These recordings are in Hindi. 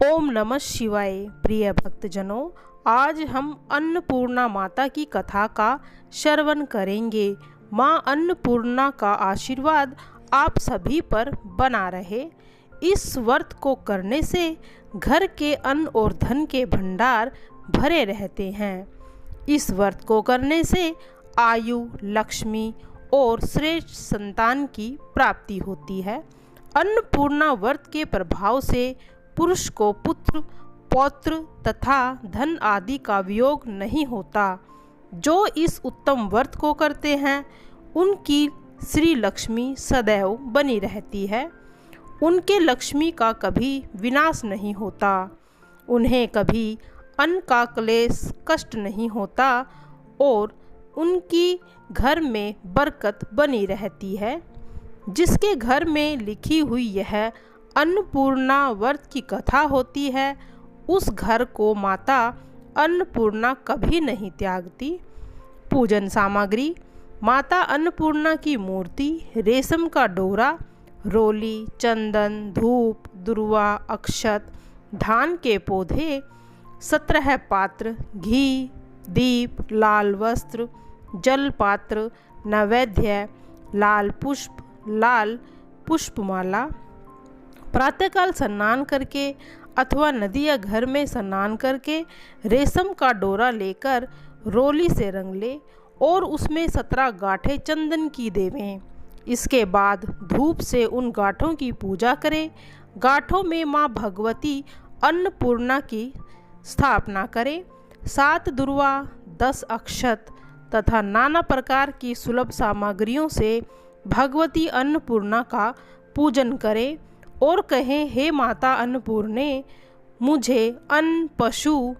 ओम नमः शिवाय। प्रिय भक्तजनों, आज हम अन्नपूर्णा माता की कथा का श्रवण करेंगे। माँ अन्नपूर्णा का आशीर्वाद आप सभी पर बना रहे। इस व्रत को करने से घर के अन्न और धन के भंडार भरे रहते हैं। इस व्रत को करने से आयु, लक्ष्मी और श्रेष्ठ संतान की प्राप्ति होती है। अन्नपूर्णा व्रत के प्रभाव से पुरुष को पुत्र, पौत्र तथा धन आदि का वियोग नहीं होता। जो इस उत्तम व्रत को करते हैं उनकी श्री लक्ष्मी सदैव बनी रहती है। उनके लक्ष्मी का कभी विनाश नहीं होता। उन्हें कभी अन्न का क्लेश कष्ट नहीं होता और उनकी घर में बरकत बनी रहती है। जिसके घर में लिखी हुई यह अन्नपूर्णा व्रत की कथा होती है, उस घर को माता अन्नपूर्णा कभी नहीं त्यागती। पूजन सामग्री: माता अन्नपूर्णा की मूर्ति, रेशम का डोरा, रोली, चंदन, धूप, दुर्वा, अक्षत, धान के पौधे, 17 पात्र, घी, दीप, लाल वस्त्र, जल पात्र, नैवेद्य, लाल पुष्पमाला। प्रातःकाल स्नान करके अथवा नदी या घर में स्नान करके रेशम का डोरा लेकर रोली से रंग ले और उसमें 17 गांठें चंदन की देवें। इसके बाद धूप से उन गांठों की पूजा करें। गांठों में माँ भगवती अन्नपूर्णा की स्थापना करें। 7 दुर्वा, 10 अक्षत तथा नाना प्रकार की सुलभ सामग्रियों से भगवती अन्नपूर्णा का पूजन करें और कहें, हे माता अन्नपूर्णे, मुझे अन्न, पशु,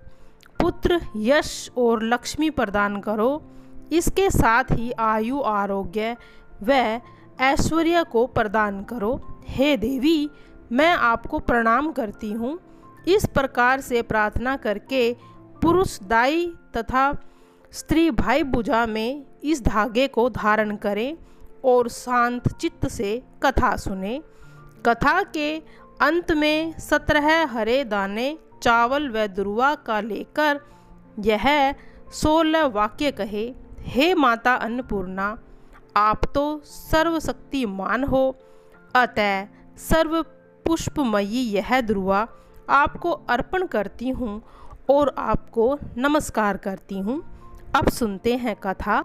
पुत्र, यश और लक्ष्मी प्रदान करो। इसके साथ ही आयु, आरोग्य व ऐश्वर्य को प्रदान करो। हे देवी, मैं आपको प्रणाम करती हूँ। इस प्रकार से प्रार्थना करके पुरुष दाई तथा स्त्री भाई भुजा में इस धागे को धारण करें और शांत चित्त से कथा सुने। कथा के अंत में 17 हरे दाने चावल व दुर्वा का लेकर यह 16 वाक्य कहे, हे माता अन्नपूर्णा, आप तो सर्वशक्तिमान हो, अतः सर्व पुष्पमयी यह दुर्वा आपको अर्पण करती हूँ और आपको नमस्कार करती हूँ। अब सुनते हैं कथा।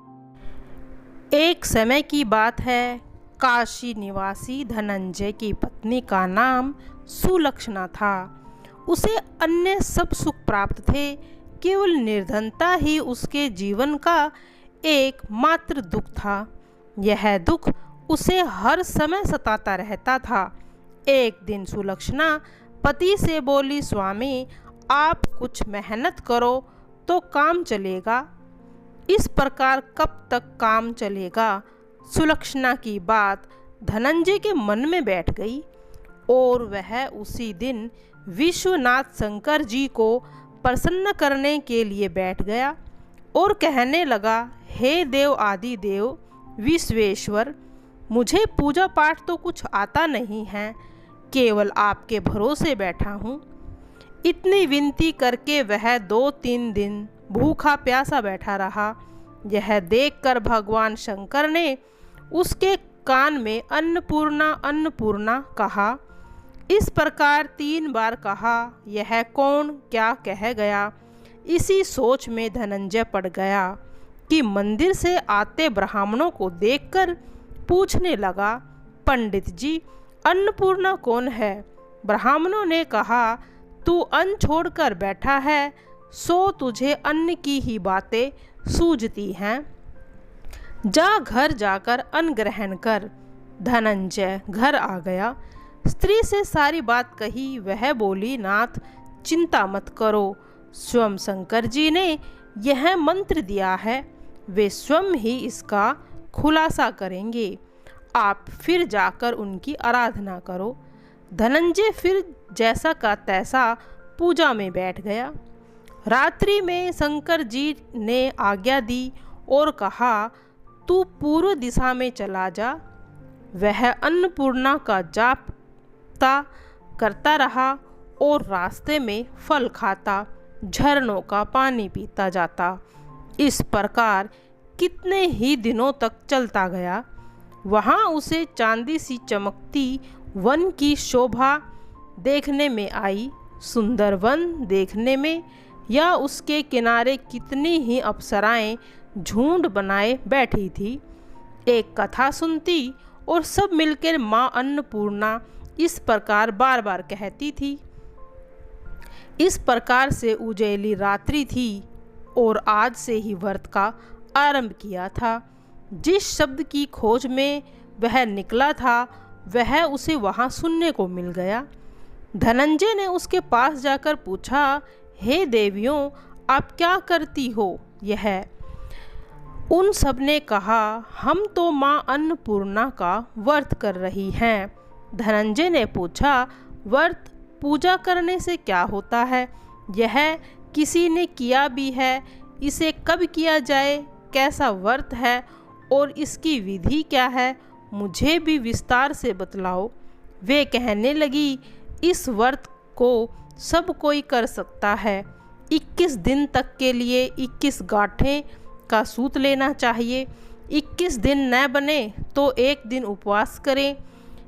एक समय की बात है। काशी निवासी धनंजय की पत्नी का नाम सुलक्षणा था। उसे अन्य सब सुख प्राप्त थे, केवल निर्धनता ही उसके जीवन का एकमात्र दुख था। यह दुख उसे हर समय सताता रहता था। एक दिन सुलक्षणा पति से बोली, स्वामी, आप कुछ मेहनत करो तो काम चलेगा। इस प्रकार कब तक काम चलेगा? सुलक्षणा की बात धनंजय के मन में बैठ गई और वह उसी दिन विश्वनाथ शंकर जी को प्रसन्न करने के लिए बैठ गया और कहने लगा, हे देव आदि देव विश्वेश्वर, मुझे पूजा पाठ तो कुछ आता नहीं है, केवल आपके भरोसे बैठा हूँ। इतनी विनती करके वह 2-3 दिन भूखा प्यासा बैठा रहा। यह देखकर भगवान शंकर ने उसके कान में अन्नपूर्णा अन्नपूर्णा कहा। इस प्रकार 3 बार कहा। यह कौन क्या कह गया? इसी सोच में धनंजय पड़ गया कि मंदिर से आते ब्राह्मणों को देखकर पूछने लगा, पंडित जी, अन्नपूर्णा कौन है? ब्राह्मणों ने कहा, तू अन्न छोड़कर बैठा है, सो तुझे अन्न की ही बातें सूझती हैं। जा घर जाकर अन्न ग्रहण कर। धनंजय घर आ गया। स्त्री से सारी बात कही। वह बोली, नाथ, चिंता मत करो, स्वयं शंकर जी ने यह मंत्र दिया है, वे स्वयं ही इसका खुलासा करेंगे। आप फिर जाकर उनकी आराधना करो। धनंजय फिर जैसा का तैसा पूजा में बैठ गया। रात्रि में शंकर जी ने आज्ञा दी और कहा, तू पूर्व दिशा में चला जा। वह अन्नपूर्णा का जाप करता रहा और रास्ते में फल खाता, झरनों का पानी पीता जाता। इस प्रकार कितने ही दिनों तक चलता गया। वहाँ उसे चांदी सी चमकती वन की शोभा देखने में आई। सुंदर वन देखने में या उसके किनारे कितनी ही अप्सराएं झुंड बनाए बैठी थी। एक कथा सुनती और सब मिलकर माँ अन्नपूर्णा इस प्रकार बार बार कहती थी। इस प्रकार से उजैली रात्रि थी और आज से ही व्रत का आरंभ किया था। जिस शब्द की खोज में वह निकला था वह उसे वहाँ सुनने को मिल गया। धनंजय ने उसके पास जाकर पूछा, हे देवियों, आप क्या करती हो यह? उन सब ने कहा, हम तो माँ अन्नपूर्णा का व्रत कर रही हैं। धनंजय ने पूछा, व्रत पूजा करने से क्या होता है? यह किसी ने किया भी है? इसे कब किया जाए? कैसा व्रत है और इसकी विधि क्या है? मुझे भी विस्तार से बतलाओ। वे कहने लगी, इस व्रत को सब कोई कर सकता है। 21 दिन तक के लिए 21 गांठें का सूत लेना चाहिए। 21 दिन न बने तो एक दिन उपवास करें।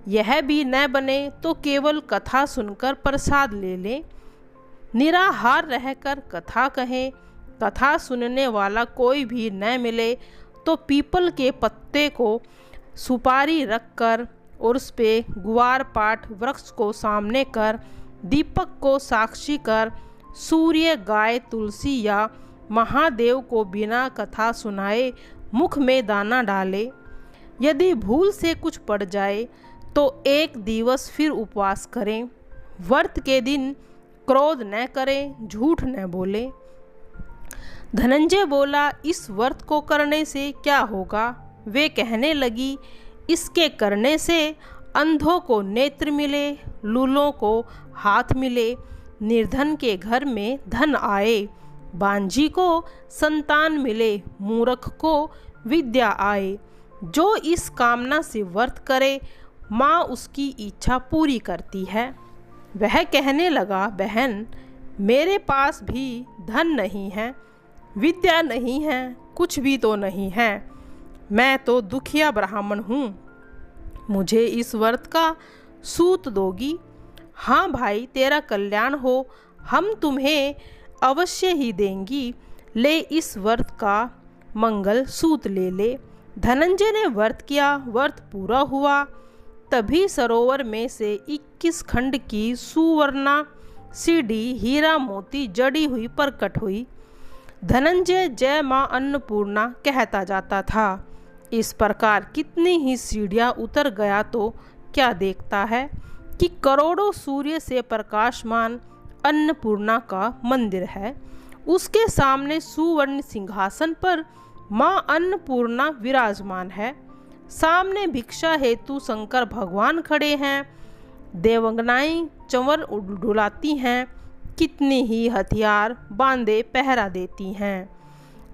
यह भी न बने तो केवल कथा सुनकर प्रसाद ले लें। निराहार रहकर कथा कहें। कथा सुनने वाला कोई भी न मिले तो पीपल के पत्ते को सुपारी रखकर और उस पे गुआर पाठ वृक्ष को सामने कर, दीपक को साक्षी कर, सूर्य, गाय, तुलसी या महादेव को बिना कथा सुनाए मुख में दाना डाले। यदि भूल से कुछ पड़ जाए तो एक दिवस फिर उपवास करें। व्रत के दिन क्रोध न करें, झूठ न बोले। धनंजय बोला, इस व्रत को करने से क्या होगा? वे कहने लगी, इसके करने से अंधों को नेत्र मिले, लूलों को हाथ मिले, निर्धन के घर में धन आए, बांझी को संतान मिले, मूर्ख को विद्या आए। जो इस कामना से व्रत करे माँ उसकी इच्छा पूरी करती है। वह कहने लगा, बहन, मेरे पास भी धन नहीं है, विद्या नहीं है, कुछ भी तो नहीं है। मैं तो दुखिया ब्राह्मण हूँ। मुझे इस व्रत का सूत दोगी? हाँ भाई, तेरा कल्याण हो, हम तुम्हें अवश्य ही देंगी। ले इस व्रत का मंगल सूत ले ले। धनंजय ने व्रत किया। व्रत पूरा हुआ। तभी सरोवर में से 21 खंड की सुवर्णा सीढ़ी हीरा मोती जड़ी हुई प्रकट हुई। धनंजय जय माँ अन्नपूर्णा कहता जाता था। इस प्रकार कितनी ही सीढ़ियाँ उतर गया तो क्या देखता है कि करोड़ों सूर्य से प्रकाशमान अन्नपूर्णा का मंदिर है। उसके सामने सुवर्ण सिंहासन पर माँ अन्नपूर्णा विराजमान है। सामने भिक्षा हेतु शंकर भगवान खड़े हैं। देवंगनाएं चंवर डुलाती हैं। कितनी ही हथियार बांधे पहरा देती हैं।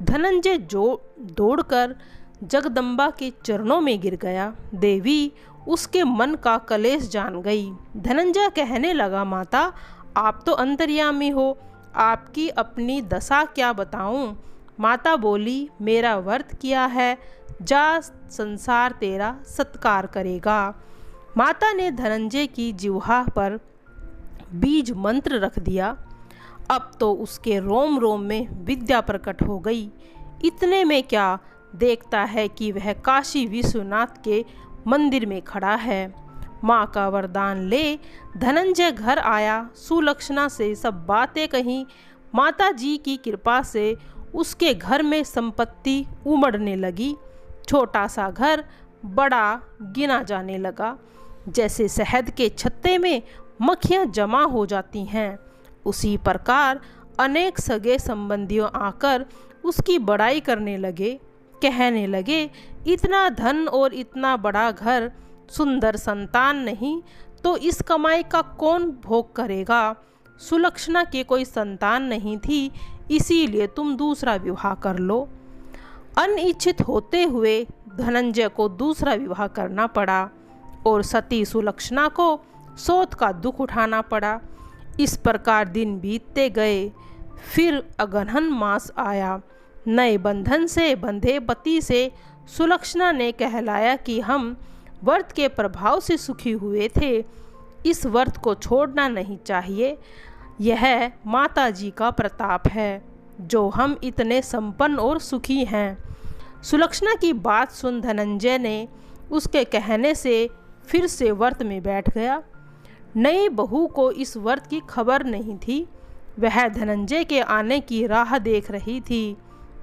धनंजय दौड़कर जगदम्बा के चरणों में गिर गया। देवी उसके मन का कलेश जान गई। धनंजय कहने लगा, माता, आप तो अंतर्यामी हो, आपकी अपनी दशा क्या बताऊं? माता बोली, मेरा व्रत किया है, जा, संसार तेरा सत्कार करेगा। माता ने धनंजय की जिह्वा पर बीज मंत्र रख दिया। अब तो उसके रोम रोम में विद्या प्रकट हो गई। इतने में क्या देखता है कि वह काशी विश्वनाथ के मंदिर में खड़ा है। माँ का वरदान ले धनंजय घर आया। सुलक्षणा से सब बातें कहीं। माता जी की कृपा से उसके घर में संपत्ति उमड़ने लगी। छोटा सा घर बड़ा गिना जाने लगा। जैसे शहद के छत्ते में मक्खियाँ जमा हो जाती हैं, उसी प्रकार अनेक सगे संबंधियों आकर उसकी बड़ाई करने लगे। कहने लगे, इतना धन और इतना बड़ा घर, सुंदर संतान नहीं तो इस कमाई का कौन भोग करेगा? सुलक्षणा के कोई संतान नहीं थी, इसीलिए तुम दूसरा विवाह कर लो। अनिच्छित होते हुए धनंजय को दूसरा विवाह करना पड़ा और सती सुलक्षणा को सौत का दुख उठाना पड़ा। इस प्रकार दिन बीतते गए। फिर अगहन मास आया। नए बंधन से बंधे पति से सुलक्षणा ने कहलाया कि हम व्रत के प्रभाव से सुखी हुए थे, इस व्रत को छोड़ना नहीं चाहिए। यह माता जी का प्रताप है जो हम इतने संपन्न और सुखी हैं। सुलक्षणा की बात सुन धनंजय ने उसके कहने से फिर से व्रत में बैठ गया। नई बहू को इस व्रत की खबर नहीं थी। वह धनंजय के आने की राह देख रही थी।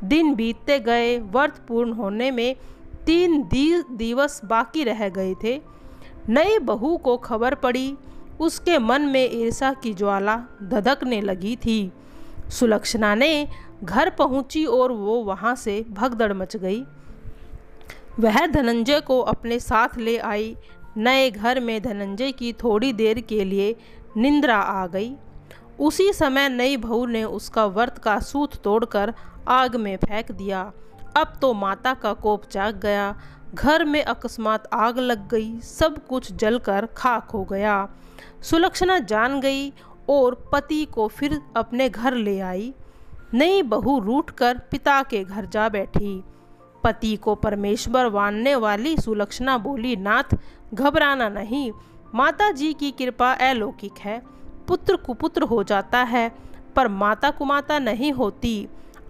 दिन बीतते गए। व्रत पूर्ण होने में 3 दिवस बाकी रह गए थे। नई बहू को खबर पड़ी। उसके मन में ईर्ष्या की ज्वाला धधकने लगी थी। सुलक्षणा ने घर पहुंची और वो वहां से भगदड़ मच गई। वह धनंजय को अपने साथ ले आई। नए घर में धनंजय की थोड़ी देर के लिए निंद्रा आ गई। उसी समय नई बहू ने उसका व्रत का सूत तोड़कर आग में फेंक दिया। अब तो माता का कोप जाग गया। घर में अकस्मात आग लग गई। सब कुछ जलकर खाक हो गया। सुलक्षणा जान गई और पति को फिर अपने घर ले आई। नई बहू रूठकर पिता के घर जा बैठी। पति को परमेश्वर मानने वाली सुलक्षणा बोली, नाथ घबराना नहीं, माता जी की कृपा अलौकिक है। पुत्र कुपुत्र हो जाता है पर माता कुमाता नहीं होती।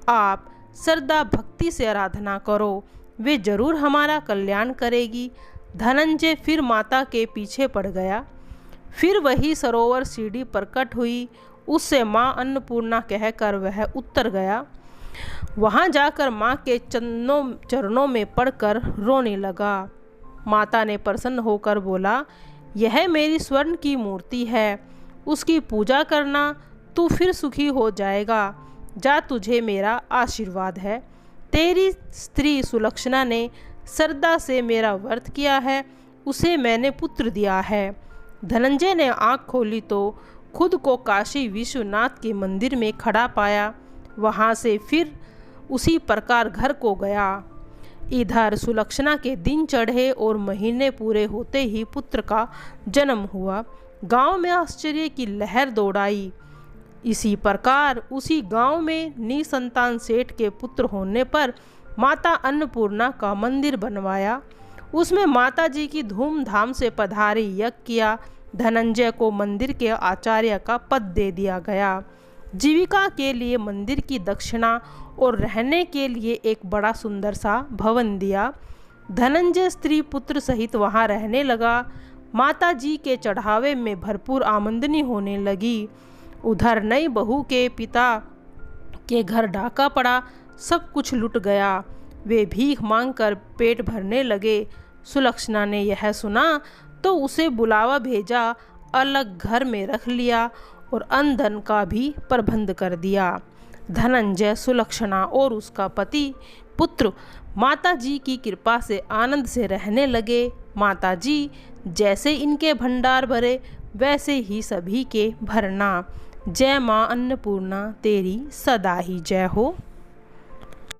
आप श्रद्धा भक्ति से आराधना करो, वे जरूर हमारा कल्याण करेगी। धनंजय फिर माता के पीछे पड़ गया। फिर वही सरोवर सीढ़ी पर कट हुई। उससे माँ अन्नपूर्णा कहकर वह उतर गया। वहाँ जाकर माँ के चरणों में पड़कर रोने लगा। माता ने प्रसन्न होकर बोला, यह मेरी स्वर्ण की मूर्ति है, उसकी पूजा करना, तू फिर सुखी हो जाएगा। जा, तुझे मेरा आशीर्वाद है। तेरी स्त्री सुलक्षणा ने श्रद्धा से मेरा व्रत किया है, उसे मैंने पुत्र दिया है। धनंजय ने आँख खोली तो खुद को काशी विश्वनाथ के मंदिर में खड़ा पाया। वहाँ से फिर उसी प्रकार घर को गया। इधर सुलक्षणा के दिन चढ़े और महीने पूरे होते ही पुत्र का जन्म हुआ। गांव में आश्चर्य की लहर दौड़ाई। इसी प्रकार उसी गांव में निसंतान सेठ के पुत्र होने पर माता अन्नपूर्णा का मंदिर बनवाया। उसमें माता जी की धूमधाम से पधारी यज्ञ किया। धनंजय को मंदिर के आचार्य का पद दे दिया गया। जीविका के लिए मंदिर की दक्षिणा और रहने के लिए एक बड़ा सुंदर सा भवन दिया। धनंजय स्त्री पुत्र सहित वहां रहने लगा। माता जी के चढ़ावे में भरपूर आमदनी होने लगी। उधर नई बहू के पिता के घर डाका पड़ा, सब कुछ लुट गया। वे भीख मांगकर पेट भरने लगे। सुलक्षणा ने यह सुना तो उसे बुलावा भेजा, अलग घर में रख लिया और अन्न धन का भी प्रबंध कर दिया। धनंजय, सुलक्षणा और उसका पति पुत्र माता जी की कृपा से आनंद से रहने लगे। माता जी जैसे इनके भंडार भरे वैसे ही सभी के भरना। जय माँ अन्नपूर्णा, तेरी सदा ही जय हो।